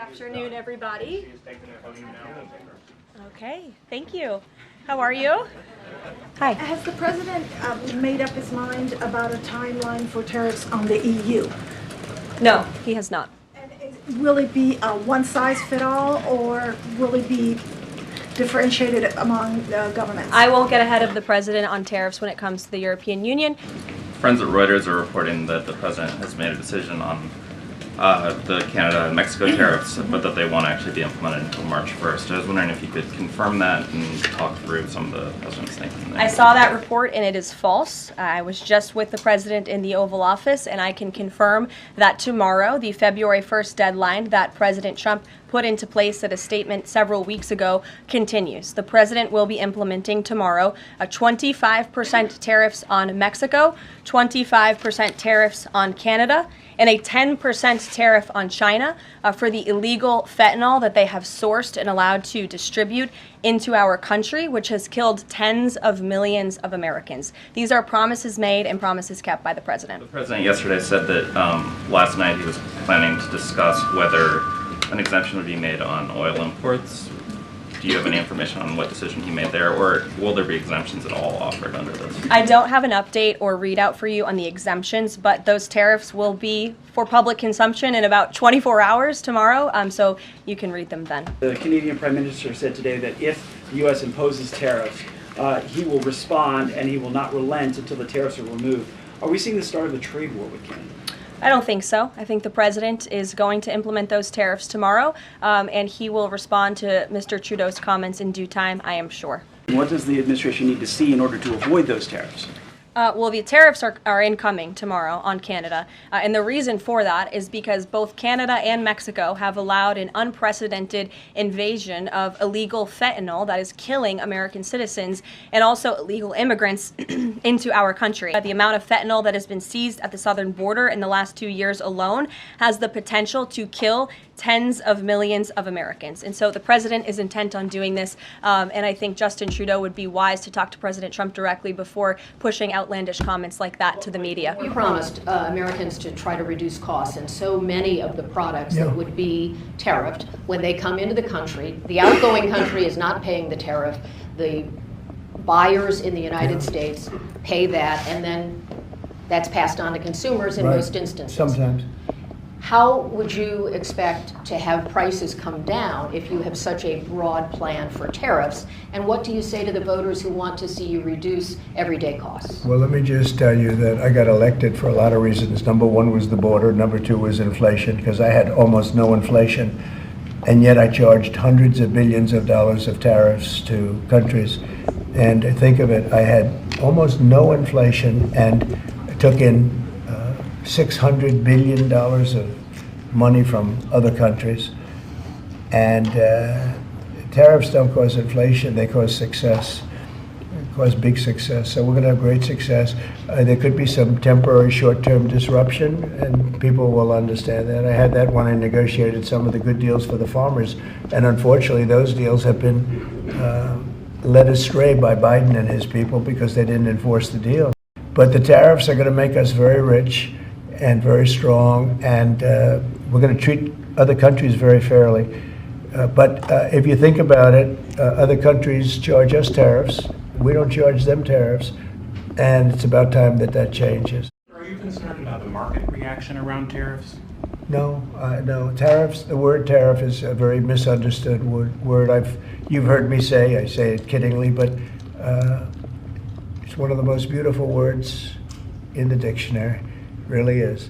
Afternoon, everybody. Okay, thank you. How are you? Hi. Has the president made up his mind about a timeline for tariffs on the EU? No, he has not. And will it be a one-size-fit-all, or will it be differentiated among governments? I won't get ahead of the president on tariffs when it comes to the European Union. Friends at Reuters are reporting that the president has made a decision on the Canada and Mexico tariffs, but that they won't actually be implemented until March 1st. I was wondering if you could confirm that and talk through some of the president's thinking there. I saw that report and it is false. I was just with the president in the Oval Office, and I can confirm that tomorrow, the February 1st deadline that President Trump put into place at a statement several weeks ago, continues. The president will be implementing tomorrow a 25% tariffs on Mexico, 25% tariffs on Canada, and a 10% tariff on China for the illegal fentanyl that they have sourced and allowed to distribute into our country, which has killed tens of millions of Americans. These are promises made and promises kept by the president. The president yesterday said that last night he was planning to discuss whether an exemption would be made on oil imports. Do you have any information on what decision he made there, or will there be exemptions at all offered under this? I don't have an update or readout for you on the exemptions, but those tariffs will be for public consumption in about 24 hours tomorrow, so you can read them then. The Canadian Prime Minister said today that if the U.S. imposes tariffs, he will respond and he will not relent until the tariffs are removed. Are we seeing the start of a trade war with Canada? I don't think so. I think the president is going to implement those tariffs tomorrow, and he will respond to Mr. Trudeau's comments in due time, I am sure. What does the administration need to see in order to avoid those tariffs? Well, the tariffs are incoming tomorrow on Canada, and the reason for that is because both Canada and Mexico have allowed an unprecedented invasion of illegal fentanyl that is killing American citizens and also illegal immigrants into our country. The amount of fentanyl that has been seized at the southern border in the last 2 years alone has the potential to kill tens of millions of Americans. And so the president is intent on doing this, and I think Justin Trudeau would be wise to talk to President Trump directly before pushing outlandish comments like that to the media. You promised Americans to try to reduce costs, and so many of the products that would be tariffed when they come into the country, the outgoing country is not paying the tariff, the buyers in the United States pay that, and then that's passed on to consumers in most instances. Sometimes. How would you expect to have prices come down if you have such a broad plan for tariffs? And what do you say to the voters who want to see you reduce everyday costs? Well, let me just tell you that I got elected for a lot of reasons. Number one was the border. Number two was inflation, because I had almost no inflation. And yet I charged hundreds of billions of dollars of tariffs to countries. And think of it, I had almost no inflation and took in $600 billion of money from other countries. And tariffs don't cause inflation, they cause success, cause big success. So we're going to have great success. There could be some temporary short-term disruption, and people will understand that. I had that when I negotiated some of the good deals for the farmers, and unfortunately those deals have been led astray by Biden and his people because they didn't enforce the deal. But the tariffs are going to make us very rich and very strong, and we're going to treat other countries very fairly. But if you think about it, other countries charge us tariffs. We don't charge them tariffs, and it's about time that that changes. Are you concerned about the market reaction around tariffs? No, no. Tariffs, the word tariff is a very misunderstood word. You've heard me say, I say it kiddingly, but it's one of the most beautiful words in the dictionary. Really is.